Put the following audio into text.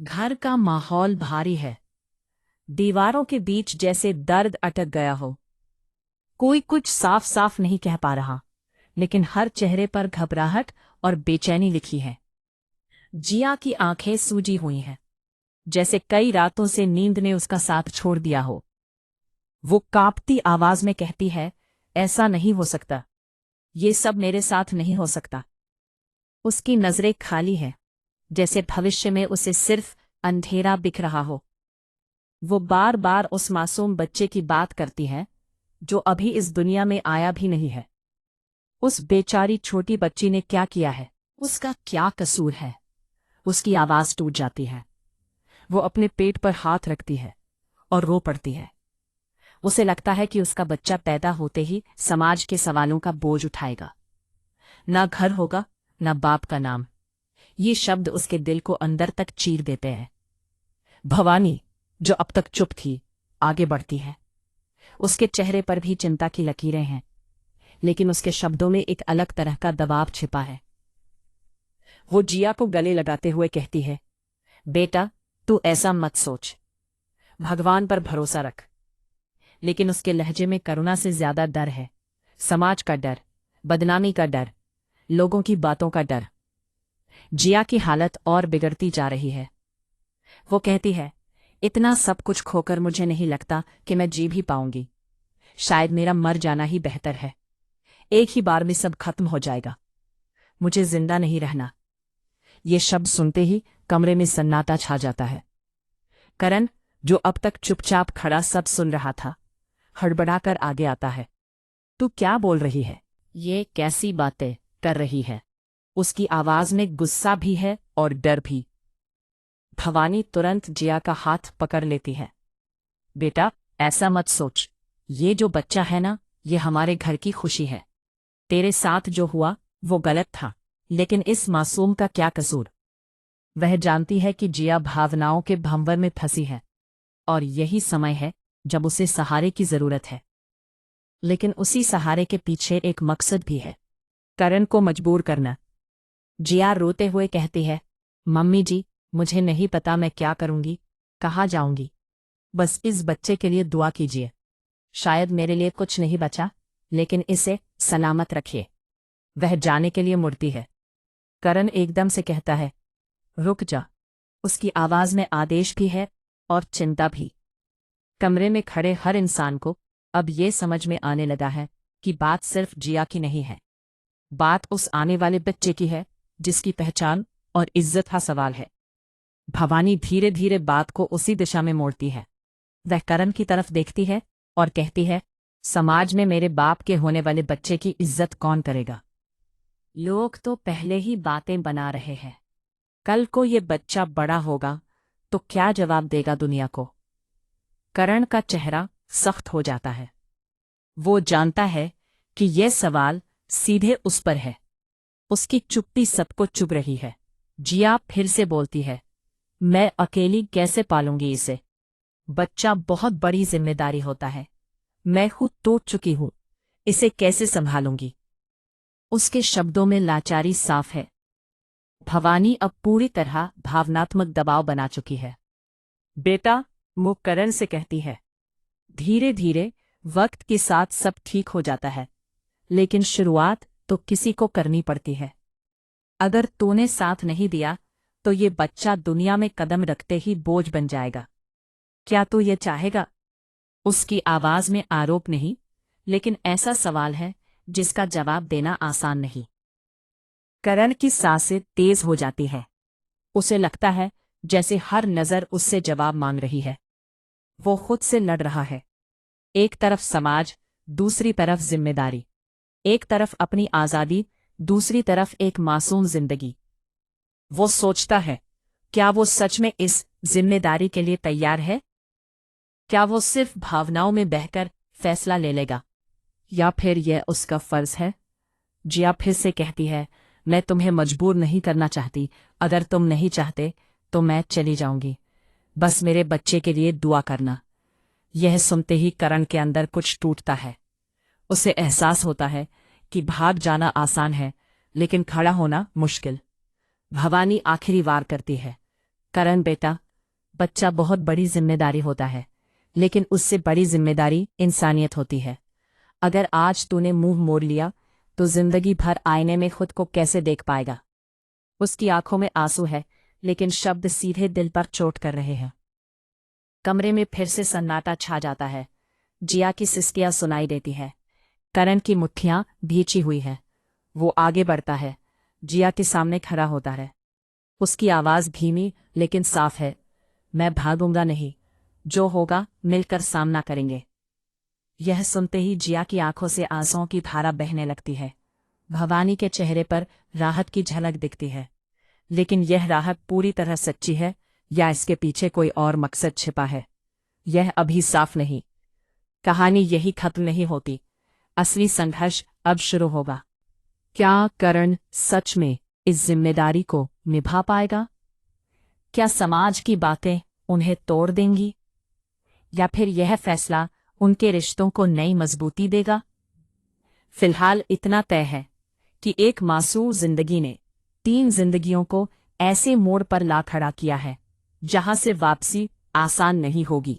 घर का माहौल भारी है। दीवारों के बीच जैसे दर्द अटक गया हो। कोई कुछ साफ साफ नहीं कह पा रहा, लेकिन हर चेहरे पर घबराहट और बेचैनी लिखी है। जिया की आंखें सूजी हुई हैं, जैसे कई रातों से नींद ने उसका साथ छोड़ दिया हो। वो कांपती आवाज में कहती है, ऐसा नहीं हो सकता। ये सब मेरे साथ नहीं हो सकता। उसकी नजरें खाली है, जैसे भविष्य में उसे सिर्फ अंधेरा दिख रहा हो। वो बार बार उस मासूम बच्चे की बात करती है, जो अभी इस दुनिया में आया भी नहीं है। उस बेचारी छोटी बच्ची ने क्या किया है? उसका क्या कसूर है? उसकी आवाज टूट जाती है। वो अपने पेट पर हाथ रखती है और रो पड़ती है। उसे लगता है कि उसका बच्चा पैदा होते ही समाज के सवालों का बोझ उठाएगा। ना घर होगा, ना बाप का नाम। ये शब्द उसके दिल को अंदर तक चीर देते हैं। भवानी, जो अब तक चुप थी, आगे बढ़ती है। उसके चेहरे पर भी चिंता की लकीरें हैं, लेकिन उसके शब्दों में एक अलग तरह का दबाव छिपा है। वो जिया को गले लगाते हुए कहती है, बेटा, तू ऐसा मत सोच। भगवान पर भरोसा रख। लेकिन उसके लहजे में करुणा से ज्यादा डर है। समाज का डर, बदनामी का डर, लोगों की बातों का डर। जिया की हालत और बिगड़ती जा रही है। वो कहती है, इतना सब कुछ खोकर मुझे नहीं लगता कि मैं जी भी पाऊंगी। शायद मेरा मर जाना ही बेहतर है। एक ही बार में सब खत्म हो जाएगा। मुझे जिंदा नहीं रहना। ये शब्द सुनते ही कमरे में सन्नाटा छा जाता है। करण, जो अब तक चुपचाप खड़ा सब सुन रहा था, हड़बड़ाकर आगे आता है। तू क्या बोल रही है? ये कैसी बातें कर रही है? उसकी आवाज में गुस्सा भी है और डर भी। भवानी तुरंत जिया का हाथ पकड़ लेती है। बेटा, ऐसा मत सोच। ये जो बच्चा है ना, ये हमारे घर की खुशी है। तेरे साथ जो हुआ वो गलत था, लेकिन इस मासूम का क्या कसूर? वह जानती है कि जिया भावनाओं के भंवर में फंसी है, और यही समय है जब उसे सहारे की जरूरत है। लेकिन उसी सहारे के पीछे एक मकसद भी है, करण को मजबूर करना। जिया रोते हुए कहती है, मम्मी जी, मुझे नहीं पता मैं क्या करूंगी, कहाँ जाऊंगी। बस इस बच्चे के लिए दुआ कीजिए। शायद मेरे लिए कुछ नहीं बचा, लेकिन इसे सलामत रखिए। वह जाने के लिए मुड़ती है। करण एकदम से कहता है, रुक जा। उसकी आवाज में आदेश भी है और चिंता भी। कमरे में खड़े हर इंसान को अब ये समझ में आने लगा है कि बात सिर्फ जिया की नहीं है। बात उस आने वाले बच्चे की है, जिसकी पहचान और इज्जत का सवाल है। भवानी धीरे धीरे बात को उसी दिशा में मोड़ती है। वह करण की तरफ देखती है और कहती है, समाज में मेरे बाप के होने वाले बच्चे की इज्जत कौन करेगा? लोग तो पहले ही बातें बना रहे हैं। कल को ये बच्चा बड़ा होगा तो क्या जवाब देगा दुनिया को? करण का चेहरा सख्त हो जाता है। वो जानता है कि यह सवाल सीधे उस पर है। उसकी चुप्पी सबको चुभ रही है। जिया फिर से बोलती है, मैं अकेली कैसे पालूंगी इसे? बच्चा बहुत बड़ी जिम्मेदारी होता है। मैं खुद टूट चुकी हूं, इसे कैसे संभालूंगी? उसके शब्दों में लाचारी साफ है। भवानी अब पूरी तरह भावनात्मक दबाव बना चुकी है। बेटा, मुँह करण से कहती है, धीरे धीरे वक्त के साथ सब ठीक हो जाता है, लेकिन शुरुआत तो किसी को करनी पड़ती है। अगर तूने साथ नहीं दिया तो ये बच्चा दुनिया में कदम रखते ही बोझ बन जाएगा। क्या तू ये चाहेगा? उसकी आवाज में आरोप नहीं, लेकिन ऐसा सवाल है जिसका जवाब देना आसान नहीं। करण की सांसें तेज हो जाती है। उसे लगता है जैसे हर नजर उससे जवाब मांग रही है। वो खुद से लड़ रहा है। एक तरफ समाज, दूसरी तरफ जिम्मेदारी। एक तरफ अपनी आजादी, दूसरी तरफ एक मासूम जिंदगी। वो सोचता है, क्या वो सच में इस जिम्मेदारी के लिए तैयार है? क्या वो सिर्फ भावनाओं में बहकर फैसला ले लेगा, या फिर यह उसका फर्ज है? जिया फिर से कहती है, मैं तुम्हें मजबूर नहीं करना चाहती। अगर तुम नहीं चाहते तो मैं चली जाऊंगी। बस मेरे बच्चे के लिए दुआ करना। यह सुनते ही करण के अंदर कुछ टूटता है। उसे एहसास होता है कि भाग जाना आसान है, लेकिन खड़ा होना मुश्किल। भवानी आखिरी वार करती है, करण बेटा, बच्चा बहुत बड़ी जिम्मेदारी होता है, लेकिन उससे बड़ी जिम्मेदारी इंसानियत होती है। अगर आज तूने मुंह मोड़ लिया तो जिंदगी भर आईने में खुद को कैसे देख पाएगा। उसकी आंखों में आंसू है, लेकिन शब्द सीधे दिल पर चोट कर रहे हैं। कमरे में फिर से सन्नाटा छा जाता है। जिया की सिसकियां सुनाई देती है। करण की मुट्ठियां भींची हुई है। वो आगे बढ़ता है, जिया के सामने खड़ा होता है। उसकी आवाज धीमी लेकिन साफ है। मैं भागूंगा नहीं, जो होगा मिलकर सामना करेंगे। यह सुनते ही जिया की आंखों से आंसुओं की धारा बहने लगती है। भवानी के चेहरे पर राहत की झलक दिखती है, लेकिन यह राहत पूरी तरह सच्ची है या इसके पीछे कोई और मकसद छिपा है, यह अभी साफ नहीं। कहानी यही खत्म नहीं होती। असली संघर्ष अब शुरू होगा। क्या करण सच में इस जिम्मेदारी को निभा पाएगा? क्या समाज की बातें उन्हें तोड़ देंगी, या फिर यह फैसला उनके रिश्तों को नई मजबूती देगा? फिलहाल इतना तय है कि एक मासूम जिंदगी ने 3 जिंदगियों को ऐसे मोड़ पर ला खड़ा किया है जहां से वापसी आसान नहीं होगी।